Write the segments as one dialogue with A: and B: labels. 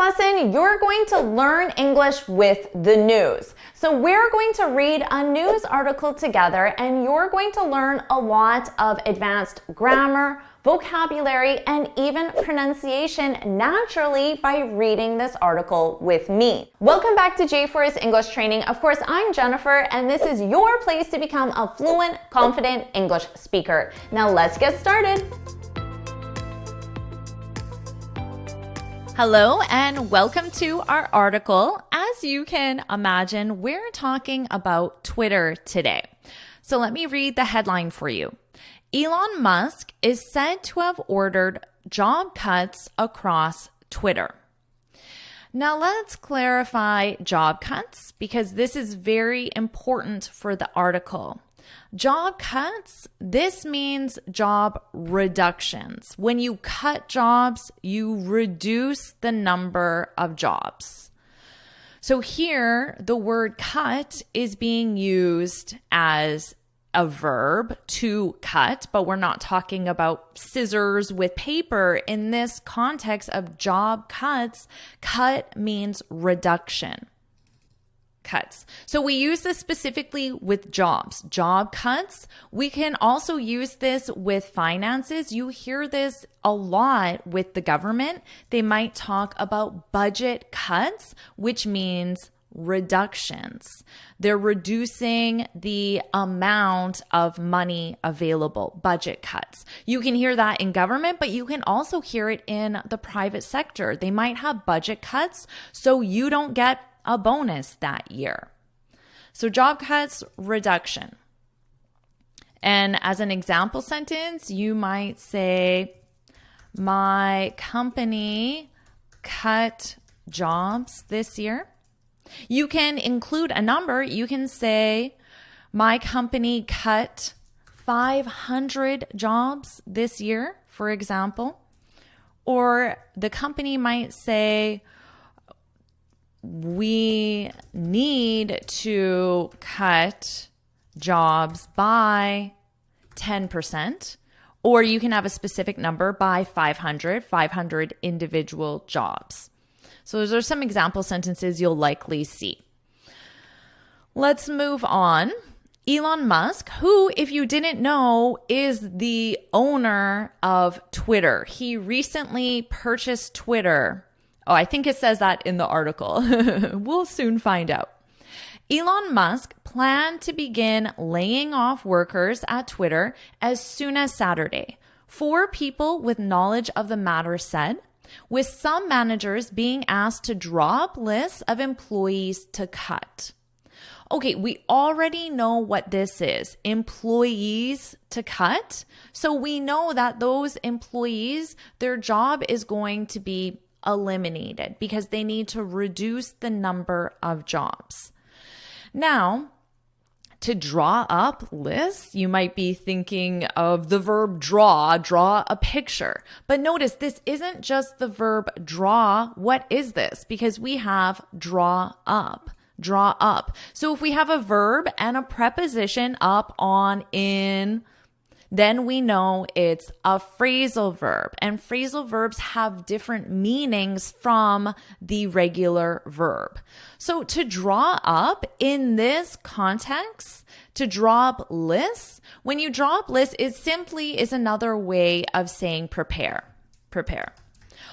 A: lesson, you're going to learn English with the news. So we're going to read a news article together and you're going to learn a lot of advanced grammar, vocabulary, and even pronunciation naturally by reading this article with me. Welcome back to JForrest English Training. Of course, I'm Jennifer, and this is your place to become a fluent, confident English speaker. Now let's get started. Hello and welcome to our article. As you can imagine, we're talking about Twitter today. So let me read the headline for you. Elon Musk is said to have ordered job cuts across Twitter. Now let's clarify job cuts because this is very important for the article. Job cuts, this means job reductions. When you cut jobs, you reduce the number of jobs. So here, the word cut is being used as a verb to cut, but we're not talking about scissors with paper. In this context of job cuts, cut means reduction. Cuts. So we use this specifically with jobs. Job cuts. We can also use this with finances. You hear this a lot with the government. They might talk about budget cuts, which means reductions. They're reducing the amount of money available, budget cuts. You can hear that in government, but you can also hear it in the private sector. They might have budget cuts, so you don't get a bonus that year. So job cuts, reduction. And as an example sentence, you might say, my company cut jobs this year. You can include a number. You can say, my company cut 500 jobs this year, for example. Or the company might say, we need to cut jobs by 10%, or you can have a specific number by 500 individual jobs. So those are some example sentences you'll likely see. Let's move on. Elon Musk, who, if you didn't know, is the owner of Twitter. He recently purchased Twitter. Oh, I think it says that in the article. We'll soon find out. Elon Musk planned to begin laying off workers at Twitter as soon as Saturday. 4 people with knowledge of the matter said, with some managers being asked to draw up lists of employees to cut. Okay, we already know what this is, employees to cut. So we know that those employees, their job is going to be eliminated because they need to reduce the number of jobs. Now, to draw up lists, you might be thinking of the verb draw a picture. But notice this isn't just the verb draw. What is this? Because we have draw up. So if we have a verb and a preposition up, on, in, then we know it's a phrasal verb. And phrasal verbs have different meanings from the regular verb. So to draw up in this context, to draw up lists, when you draw up lists, it simply is another way of saying prepare.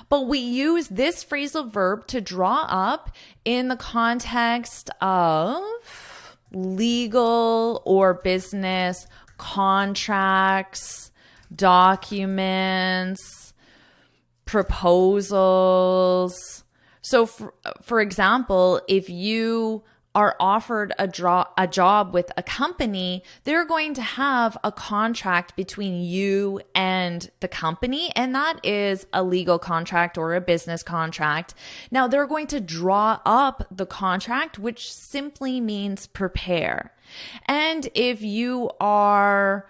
A: But we use this phrasal verb to draw up in the context of legal or business contracts, documents, proposals. So for example, if you are offered a job with a company, they're going to have a contract between you and the company, and that is a legal contract or a business contract. Now, they're going to draw up the contract, which simply means prepare. And if you are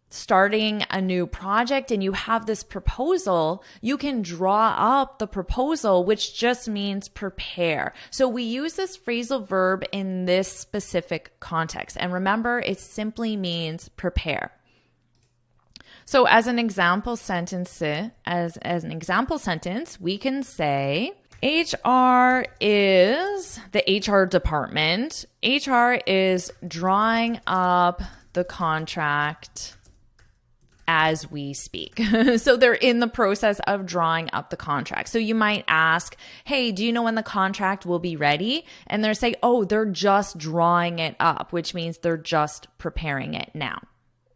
A: starting a new project and you have this proposal, you can draw up the proposal, which just means prepare. So we use this phrasal verb in this specific context. And remember, it simply means prepare. So as an example sentence, we can say, HR is the HR department. HR is drawing up the contract as we speak. So they're in the process of drawing up the contract. So you might ask, hey, do you know when the contract will be ready? And they're saying, oh, they're just drawing it up, which means they're just preparing it now.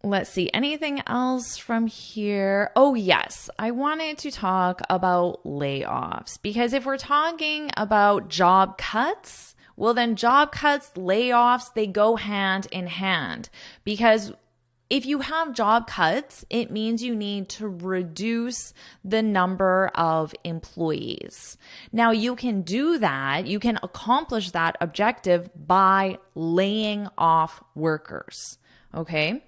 A: Let's see, anything else from here? Oh, yes. I wanted to talk about layoffs because if we're talking about job cuts, well, then job cuts, layoffs, they go hand in hand because if you have job cuts, it means you need to reduce the number of employees. Now, you can do that. You can accomplish that objective by laying off workers. Okay?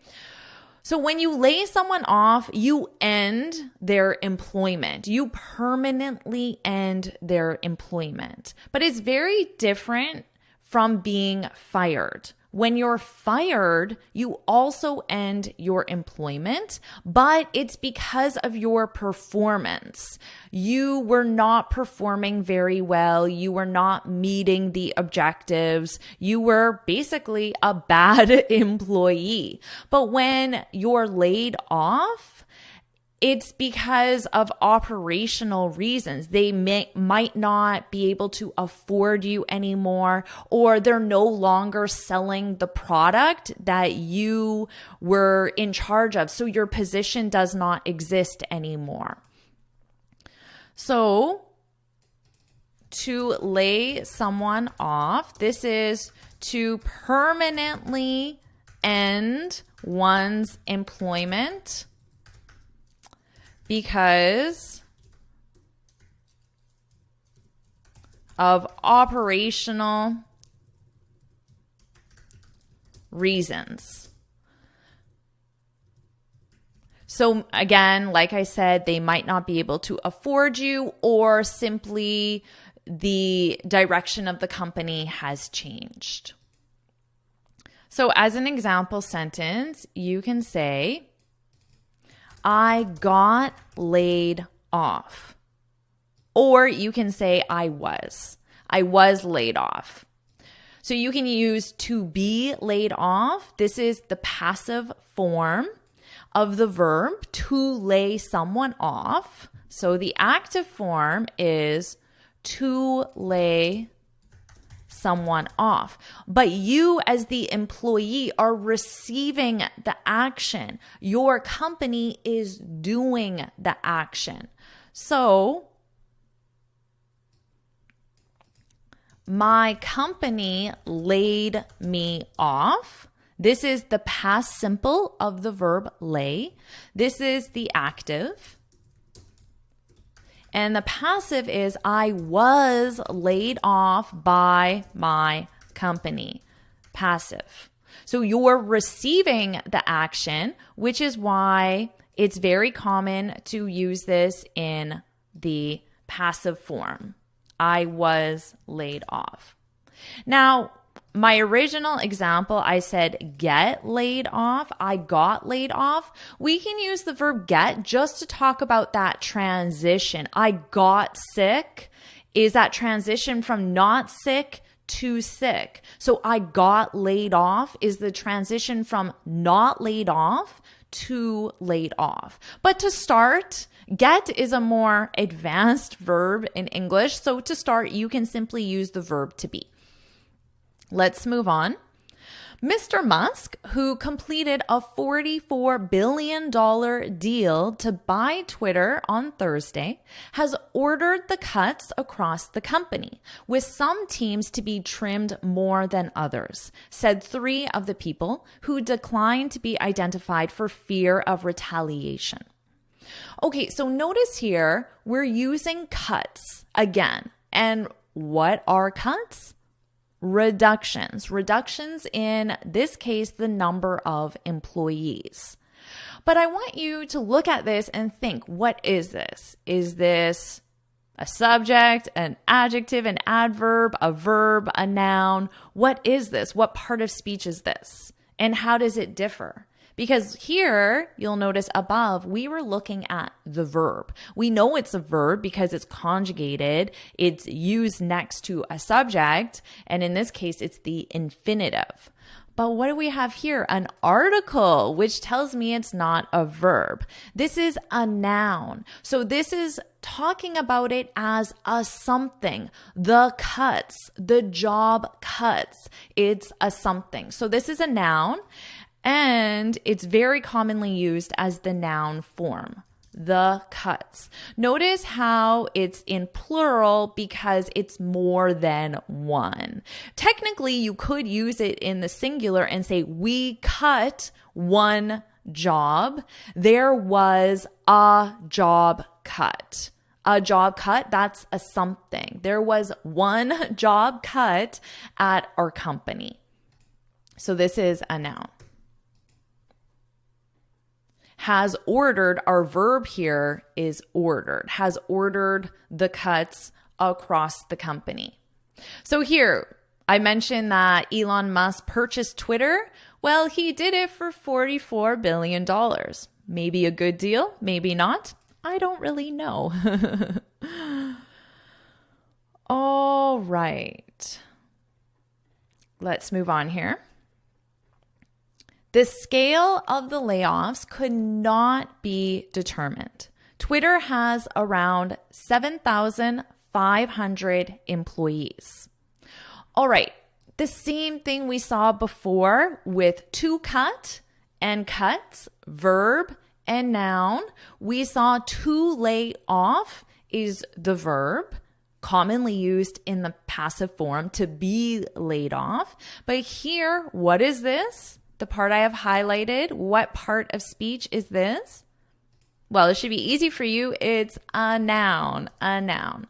A: So when you lay someone off, you end their employment. You permanently end their employment. But it's very different from being fired. When you're fired, you also end your employment, but it's because of your performance. You were not performing very well. You were not meeting the objectives. You were basically a bad employee. But when you're laid off, it's because of operational reasons. They might not be able to afford you anymore, or they're no longer selling the product that you were in charge of. So your position does not exist anymore. So to lay someone off, this is to permanently end one's employment because of operational reasons. So again, like I said, they might not be able to afford you, or simply the direction of the company has changed. So as an example sentence, you can say, I got laid off. Or you can say I was laid off. So you can use to be laid off. This is the passive form of the verb to lay someone off. So the active form is to lay someone off. But you as the employee are receiving the action. Your company is doing the action. So my company laid me off. This is the past simple of the verb lay. This is the active. And the passive is I was laid off by my company. Passive. So you're receiving the action, which is why it's very common to use this in the passive form. I was laid off. Now, my original example, I said get laid off. I got laid off. We can use the verb get just to talk about that transition. I got sick is that transition from not sick to sick. So I got laid off is the transition from not laid off to laid off. But to start, get is a more advanced verb in English. So to start, you can simply use the verb to be. Let's move on. Mr. Musk, who completed a $44 billion deal to buy Twitter on Thursday, has ordered the cuts across the company, with some teams to be trimmed more than others, said 3 of the people who declined to be identified for fear of retaliation. Okay, so notice here, we're using cuts again. And what are cuts? Reductions. Reductions in this case, the number of employees. But I want you to look at this and think, what is this? Is this a subject, an adjective, an adverb, a verb, a noun? What is this? What part of speech is this? And how does it differ? Because here, you'll notice above, we were looking at the verb. We know it's a verb because it's conjugated. It's used next to a subject. And in this case, it's the infinitive. But what do we have here? An article, which tells me it's not a verb. This is a noun. So this is talking about it as a something. The cuts, the job cuts. It's a something. So this is a noun, and it's very commonly used as the noun form. The cuts. Notice how it's in plural because it's more than one. Technically, you could use it in the singular and say, we cut one job. There was a job cut. A job cut, that's a something. There was one job cut at our company. So this is a noun. Has ordered, our verb here is ordered, has ordered the cuts across the company. So here, I mentioned that Elon Musk purchased Twitter. Well, he did it for $44 billion. Maybe a good deal, maybe not. I don't really know. All right. Let's move on here. The scale of the layoffs could not be determined. Twitter has around 7,500 employees. All right, the same thing we saw before with to cut and cuts, verb and noun. We saw to lay off is the verb, commonly used in the passive form to be laid off. But here, what is this? The part I have highlighted, what part of speech is this? Well, it should be easy for you. It's a noun, a noun.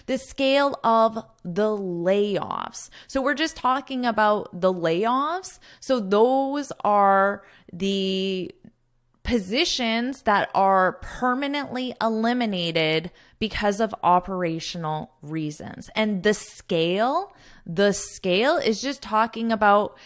A: The scale of the layoffs. So we're just talking about the layoffs. So those are the positions that are permanently eliminated because of operational reasons. And the scale is just talking about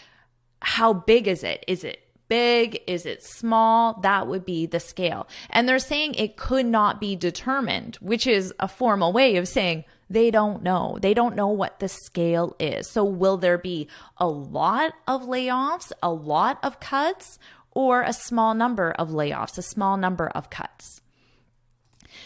A: how big is it? Is it big? Is it small? That would be the scale. And they're saying it could not be determined, which is a formal way of saying they don't know. They don't know what the scale is. So will there be a lot of layoffs, a lot of cuts, or a small number of layoffs, a small number of cuts?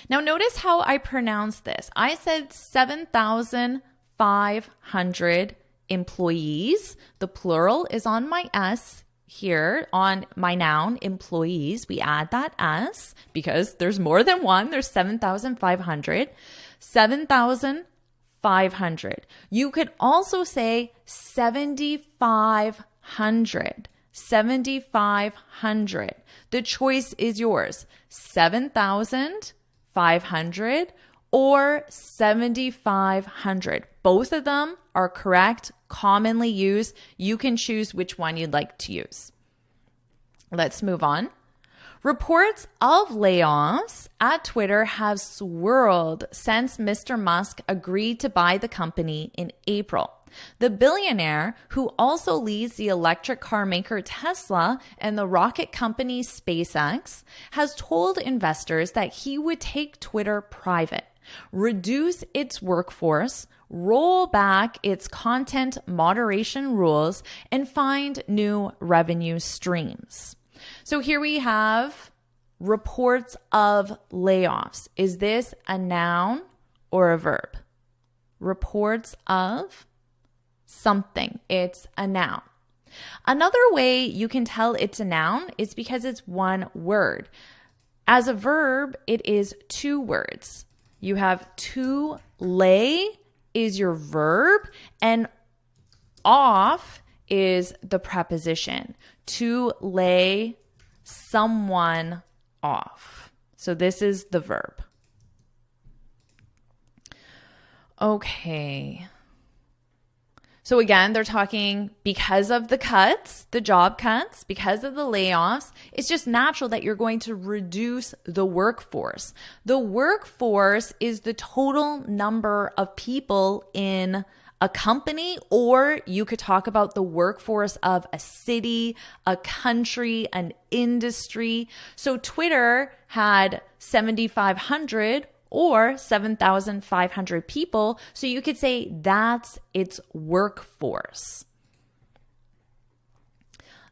A: Now notice how I pronounce this. I said 7,500 employees. The plural is on my S here, on my noun, employees. We add that S because there's more than one. There's 7,500. 7,500. You could also say 7,500. 7,500. The choice is yours. 7,500 or 7,500. Both of them are correct, commonly used. You can choose which one you'd like to use. Let's move on. Reports of layoffs at Twitter have swirled since Mr. Musk agreed to buy the company in April. The billionaire, who also leads the electric car maker Tesla and the rocket company SpaceX, has told investors that he would take Twitter private, reduce its workforce, roll back its content moderation rules, and find new revenue streams. So here we have reports of layoffs. Is this a noun or a verb? Reports of something. It's a noun. Another way you can tell it's a noun is because it's one word. As a verb, it is two words. You have to lay is your verb, and off is the preposition. To lay someone off. So this is the verb. Okay. So again, they're talking because of the cuts, the job cuts, because of the layoffs, it's just natural that you're going to reduce the workforce. The workforce is the total number of people in a company, or you could talk about the workforce of a city, a country, an industry. So Twitter had 7,500 or 7,500 people. So you could say that's its workforce.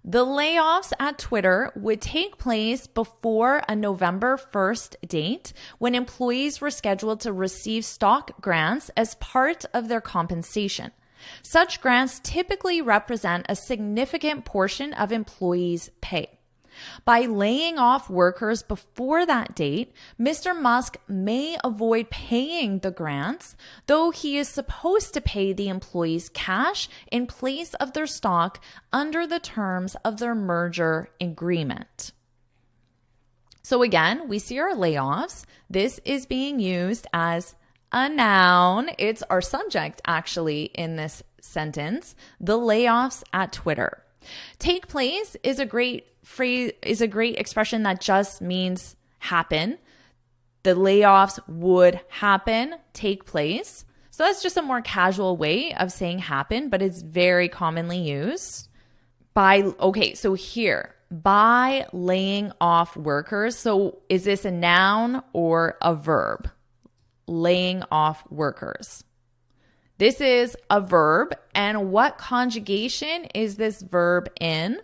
A: The layoffs at Twitter would take place before a November 1st date when employees were scheduled to receive stock grants as part of their compensation. Such grants typically represent a significant portion of employees' pay. By laying off workers before that date, Mr. Musk may avoid paying the grants, though he is supposed to pay the employees cash in place of their stock under the terms of their merger agreement. So again, we see our layoffs. This is being used as a noun. It's our subject actually in this sentence. The layoffs at Twitter. Take place is a great expression that just means happen. The layoffs would happen, take place. So that's just a more casual way of saying happen, but it's very commonly used. By laying off workers. So is this a noun or a verb? Laying off workers. This is a verb, and what conjugation is this verb in?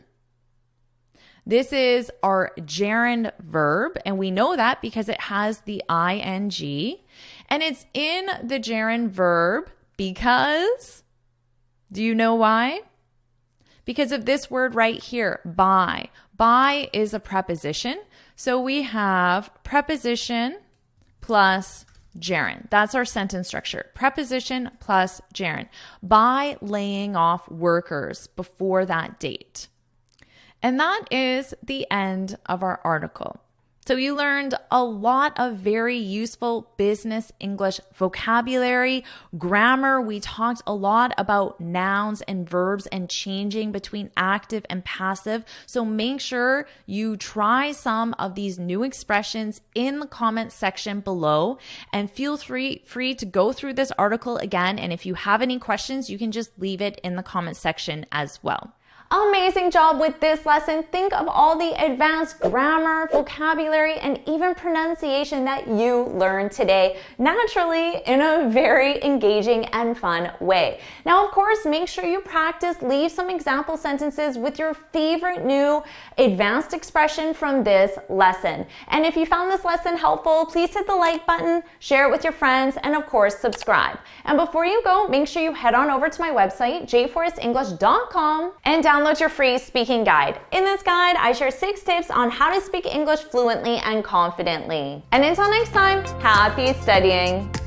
A: This is our gerund verb, and we know that because it has the ing, and it's in the gerund verb because, do you know why? Because of this word right here, by. By is a preposition, so we have preposition plus gerund. That's our sentence structure. Preposition plus gerund. By laying off workers before that date. And that is the end of our article. So you learned a lot of very useful business English vocabulary, grammar. We talked a lot about nouns and verbs and changing between active and passive. So make sure you try some of these new expressions in the comment section below, and feel free to go through this article again. And if you have any questions, you can just leave it in the comment section as well.
B: Amazing job with this lesson. Think of all the advanced grammar, vocabulary, and even pronunciation that you learned today, naturally in a very engaging and fun way. Now, of course, make sure you practice, leave some example sentences with your favorite new advanced expression from this lesson. And if you found this lesson helpful, please hit the like button, share it with your friends, and of course, subscribe. And before you go, make sure you head on over to my website, JForrestEnglish.com, and download your free speaking guide. In this guide, I share 6 tips on how to speak English fluently and confidently. And until next time, happy studying!